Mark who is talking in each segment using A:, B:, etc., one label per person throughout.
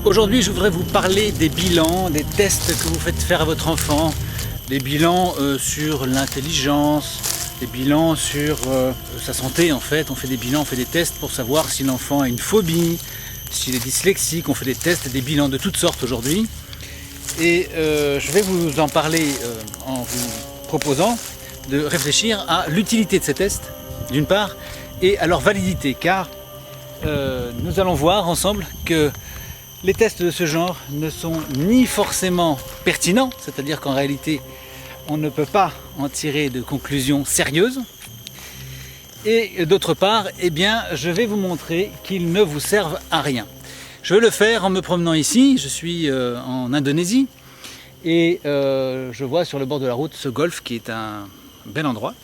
A: Aujourd'hui, je voudrais vous parler des bilans, des tests que vous faites faire à votre enfant, des bilans sur l'intelligence, des bilans sur sa santé en fait. On fait des bilans, on fait des tests pour savoir si l'enfant a une phobie, s'il est dyslexique. On fait des tests et des bilans de toutes sortes aujourd'hui. Et je vais vous en parler en vous proposant de réfléchir à l'utilité de ces tests, d'une part, et à leur validité, car nous allons voir ensemble que les tests de ce genre ne sont ni forcément pertinents, c'est-à-dire qu'en réalité on ne peut pas en tirer de conclusions sérieuses, et d'autre part, eh bien, je vais vous montrer qu'ils ne vous servent à rien. Je vais le faire en me promenant ici, je suis en Indonésie, et je vois sur le bord de la route ce golfe qui est un bel endroit.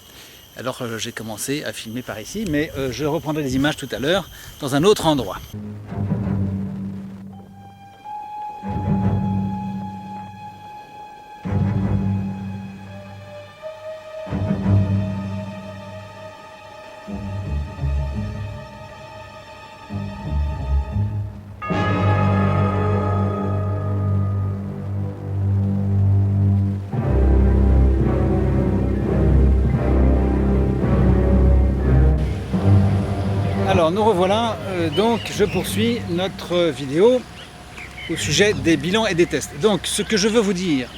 A: Alors j'ai commencé à filmer par ici, mais je reprendrai des images tout à l'heure dans un autre endroit. Alors nous revoilà, donc je poursuis notre vidéo au sujet des bilans et des tests. Donc ce que je veux vous dire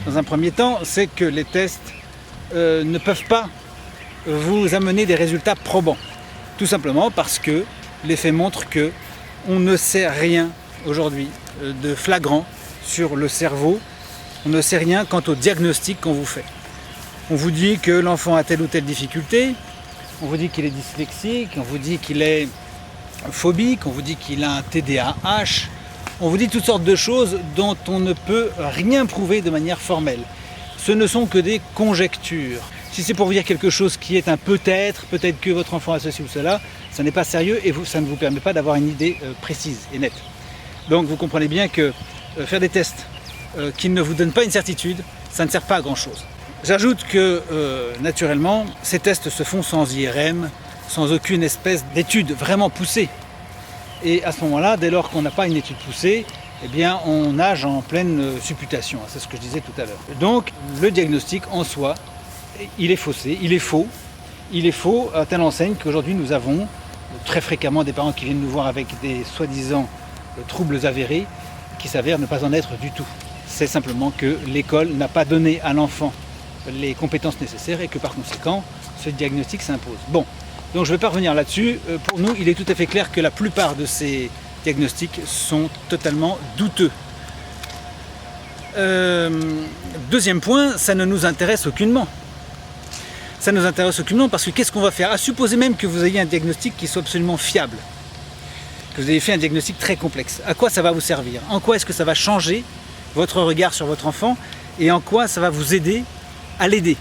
A: dans un premier temps, c'est que les tests ne peuvent pas vous amener des résultats probants. Tout simplement parce que les faits montrent que on ne sait rien aujourd'hui de flagrant sur le cerveau. On ne sait rien quant au diagnostic qu'on vous fait. On vous dit que l'enfant a telle ou telle difficulté. On vous dit qu'il est dyslexique, on vous dit qu'il est phobique, on vous dit qu'il a un TDAH, on vous dit toutes sortes de choses dont on ne peut rien prouver de manière formelle. Ce ne sont que des conjectures. Si c'est pour vous dire quelque chose qui est un peut-être que votre enfant a ceci ou cela, ça n'est pas sérieux et ça ne vous permet pas d'avoir une idée précise et nette. Donc vous comprenez bien que faire des tests qui ne vous donnent pas une certitude, ça ne sert pas à grand chose. J'ajoute que, naturellement, ces tests se font sans IRM, sans aucune espèce d'étude vraiment poussée. Et à ce moment-là, dès lors qu'on n'a pas une étude poussée, eh bien, on nage en pleine supputation. C'est ce que je disais tout à l'heure. Donc, le diagnostic en soi, il est faussé, il est faux. Il est faux à telle enseigne qu'aujourd'hui, nous avons très fréquemment des parents qui viennent nous voir avec des soi-disant troubles avérés, qui s'avèrent ne pas en être du tout. C'est simplement que l'école n'a pas donné à l'enfant les compétences nécessaires et que par conséquent ce diagnostic s'impose. Bon, donc je ne vais pas revenir là-dessus. Pour nous, il est tout à fait clair que la plupart de ces diagnostics sont totalement douteux. Deuxième point, ça ne nous intéresse aucunement. Ça ne nous intéresse aucunement parce que qu'est-ce qu'on va faire? À supposer même que vous ayez un diagnostic qui soit absolument fiable, que vous ayez fait un diagnostic très complexe. À quoi ça va vous servir? En quoi est-ce que ça va changer votre regard sur votre enfant et en quoi ça va vous aider à l'aider?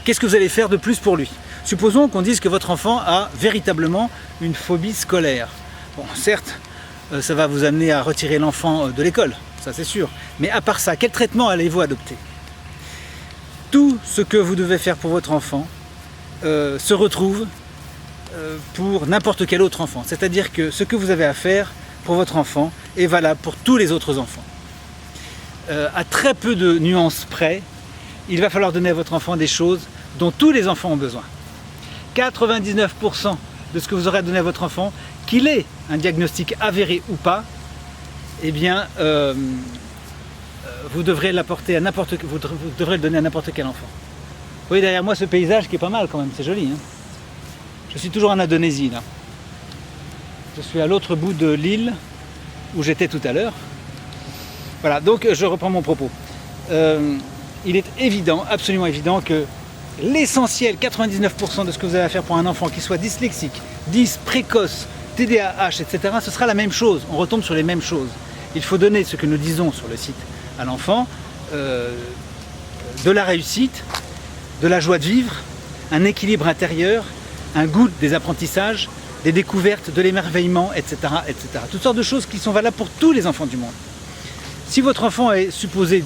A: Qu'est-ce que vous allez faire de plus pour lui? Supposons qu'on dise que votre enfant a véritablement une phobie scolaire. Bon, certes, ça va vous amener à retirer l'enfant de l'école, ça c'est sûr. Mais à part ça, quel traitement allez-vous adopter? Tout ce que vous devez faire pour votre enfant se retrouve pour n'importe quel autre enfant. C'est-à-dire que ce que vous avez à faire pour votre enfant est valable pour tous les autres enfants. À très peu de nuances près, il va falloir donner à votre enfant des choses dont tous les enfants ont besoin. 99% de ce que vous aurez à donner à votre enfant, qu'il ait un diagnostic avéré ou pas, eh bien, vous devrez l'apporter à vous devrez le donner à n'importe quel enfant. Vous voyez derrière moi ce paysage qui est pas mal quand même, c'est joli. Hein, je suis toujours en Indonésie là. Je suis à l'autre bout de l'île où j'étais tout à l'heure. Voilà, donc je reprends mon propos. Il est évident, absolument évident que l'essentiel, 99% de ce que vous avez à faire pour un enfant qui soit dyslexique, précoce, TDAH, etc., ce sera la même chose. On retombe sur les mêmes choses. Il faut donner ce que nous disons sur le site à l'enfant, de la réussite, de la joie de vivre, un équilibre intérieur, un goût des apprentissages, des découvertes, de l'émerveillement, etc., etc. Toutes sortes de choses qui sont valables pour tous les enfants du monde. Si votre enfant est supposé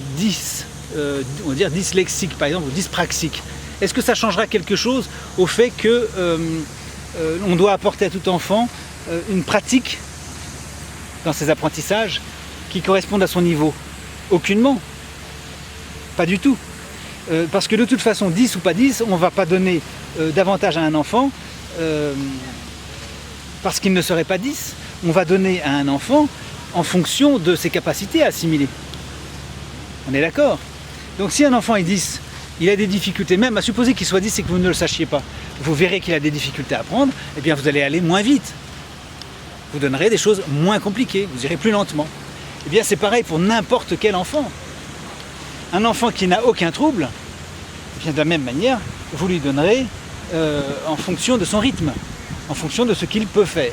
A: on va dire dyslexique par exemple, ou dyspraxique, est-ce que ça changera quelque chose au fait que on doit apporter à tout enfant une pratique dans ses apprentissages qui correspondent à son niveau? Aucunement. Pas du tout. Parce que de toute façon, 10 ou pas 10, on ne va pas donner davantage à un enfant parce qu'il ne serait pas 10. On va donner à un enfant en fonction de ses capacités à assimiler. On est d'accord? Donc si un enfant est 10, il a des difficultés, même à supposer qu'il soit 10 et que vous ne le sachiez pas, vous verrez qu'il a des difficultés à apprendre, eh bien vous allez aller moins vite. Vous donnerez des choses moins compliquées, vous irez plus lentement. Eh bien c'est pareil pour n'importe quel enfant. Un enfant qui n'a aucun trouble, eh bien de la même manière, vous lui donnerez en fonction de son rythme, en fonction de ce qu'il peut faire.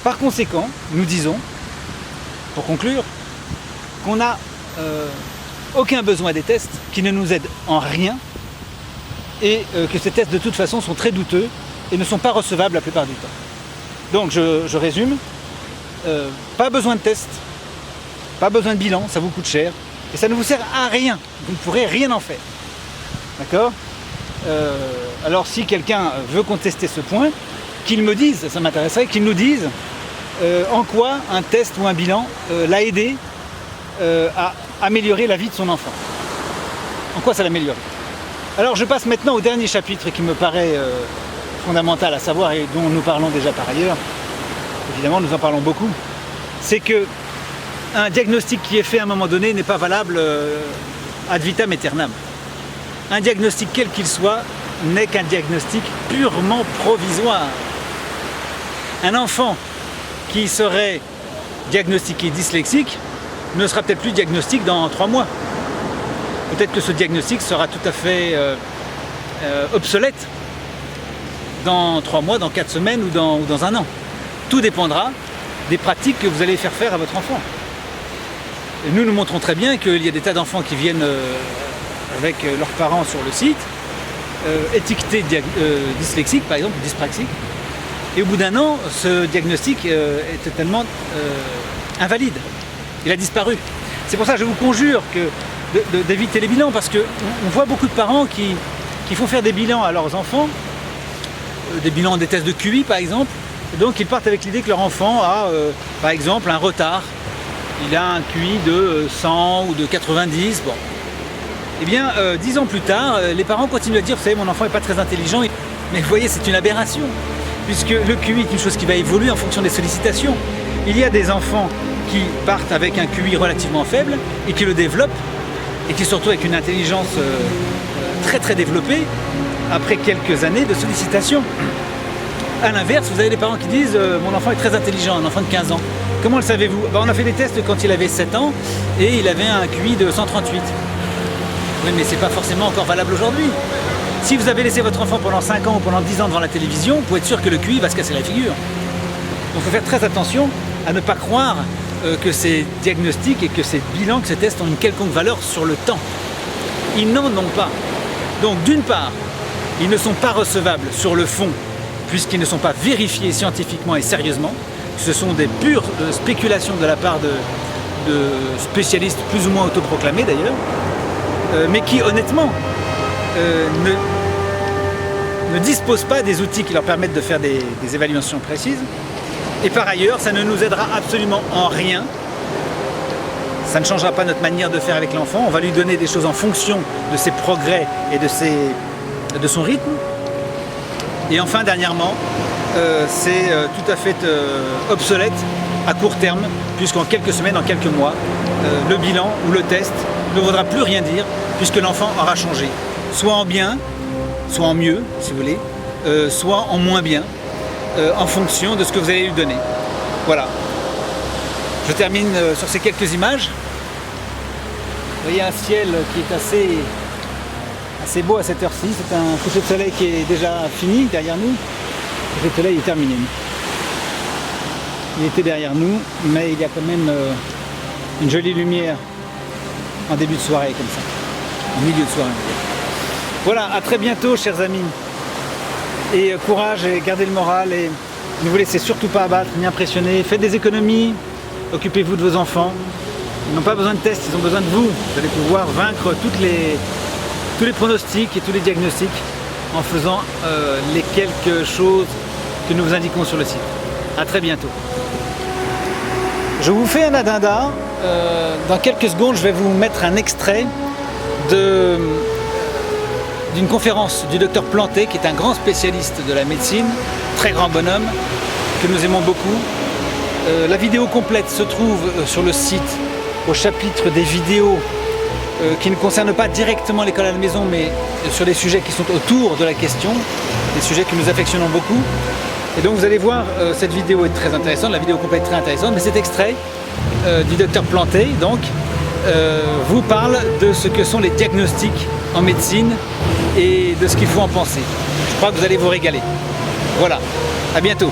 A: Par conséquent, nous disons, pour conclure, qu'on n'a aucun besoin des tests, qui ne nous aident en rien, et que ces tests de toute façon sont très douteux et ne sont pas recevables la plupart du temps. Donc je résume, pas besoin de tests, pas besoin de bilan, ça vous coûte cher, et ça ne vous sert à rien, vous ne pourrez rien en faire. D'accord? Alors si quelqu'un veut contester ce point, qu'il me dise, ça m'intéresserait, qu'il nous dise en quoi un test ou un bilan l'a aidé à améliorer la vie de son enfant. En quoi ça l'améliore? Alors je passe maintenant au dernier chapitre qui me paraît fondamental à savoir et dont nous parlons déjà par ailleurs. Évidemment, nous en parlons beaucoup. C'est que un diagnostic qui est fait à un moment donné n'est pas valable ad vitam aeternam. Un diagnostic quel qu'il soit n'est qu'un diagnostic purement provisoire. Un enfant qui serait diagnostiqué dyslexique ne sera peut-être plus diagnostique dans 3 mois. Peut-être que ce diagnostic sera tout à fait obsolète dans 3 mois, dans 4 semaines ou dans 1 an. Tout dépendra des pratiques que vous allez faire à votre enfant. Et nous montrons très bien qu'il y a des tas d'enfants qui viennent avec leurs parents sur le site, étiquetés dyslexiques par exemple, dyspraxiques, et au bout d'1 an, ce diagnostic est totalement invalide. Il a disparu. C'est pour ça que je vous conjure d'éviter les bilans, parce qu'on voit beaucoup de parents qui font faire des bilans à leurs enfants, des bilans des tests de QI par exemple, et donc ils partent avec l'idée que leur enfant a par exemple un retard. Il a un QI de 100 ou de 90, bon. Eh bien, 10 ans plus tard, les parents continuent à dire, vous savez, mon enfant n'est pas très intelligent, mais vous voyez, c'est une aberration, puisque le QI est une chose qui va évoluer en fonction des sollicitations. Il y a des enfants qui partent avec un QI relativement faible et qui le développent, et qui se retrouvent avec une intelligence très très développée après quelques années de sollicitation. A l'inverse, vous avez des parents qui disent mon enfant est très intelligent, un enfant de 15 ans. Comment le savez-vous? On a fait des tests quand il avait 7 ans et il avait un QI de 138. Oui, mais c'est pas forcément encore valable aujourd'hui. Si vous avez laissé votre enfant pendant 5 ans ou pendant 10 ans devant la télévision, vous pouvez être sûr que le QI va se casser la figure. Donc il faut faire très attention à ne pas croire que ces diagnostics et que ces bilans, que ces tests ont une quelconque valeur sur le temps. Ils n'en ont pas. Donc d'une part, ils ne sont pas recevables sur le fond, puisqu'ils ne sont pas vérifiés scientifiquement et sérieusement. Ce sont des pures spéculations de la part de spécialistes plus ou moins autoproclamés d'ailleurs, mais qui honnêtement ne disposent pas des outils qui leur permettent de faire des évaluations précises. Et par ailleurs, ça ne nous aidera absolument en rien. Ça ne changera pas notre manière de faire avec l'enfant. On va lui donner des choses en fonction de ses progrès et de son rythme. Et enfin, dernièrement, c'est tout à fait obsolète à court terme, puisqu'en quelques semaines, en quelques mois, le bilan ou le test ne vaudra plus rien dire, puisque l'enfant aura changé. Soit en bien, soit en mieux, si vous voulez, soit en moins bien, en fonction de ce que vous allez lui donner. Voilà. Je termine sur ces quelques images. Vous voyez un ciel qui est assez beau à cette heure-ci. C'est un coucher de soleil qui est déjà fini derrière nous. Le coucher de soleil est terminé. Il était derrière nous, mais il y a quand même une jolie lumière en début de soirée comme ça, en milieu de soirée. Voilà, à très bientôt chers amis. Et courage et gardez le moral et ne vous laissez surtout pas abattre ni impressionner. Faites des économies, occupez-vous de vos enfants. Ils n'ont pas besoin de tests, ils ont besoin de vous. Vous allez pouvoir vaincre tous les pronostics et tous les diagnostics en faisant les quelques choses que nous vous indiquons sur le site. A très bientôt. Je vous fais un addenda. Dans quelques secondes, je vais vous mettre un extrait d'une conférence du docteur Planté, qui est un grand spécialiste de la médecine, très grand bonhomme, que nous aimons beaucoup. La vidéo complète se trouve sur le site au chapitre des vidéos qui ne concernent pas directement l'école à la maison, mais sur les sujets qui sont autour de la question, des sujets que nous affectionnons beaucoup. Et donc vous allez voir, cette vidéo est très intéressante, la vidéo complète est très intéressante, mais cet extrait du docteur Planté donc, vous parle de ce que sont les diagnostics en médecine et de ce qu'il faut en penser. Je crois que vous allez vous régaler. Voilà, à bientôt.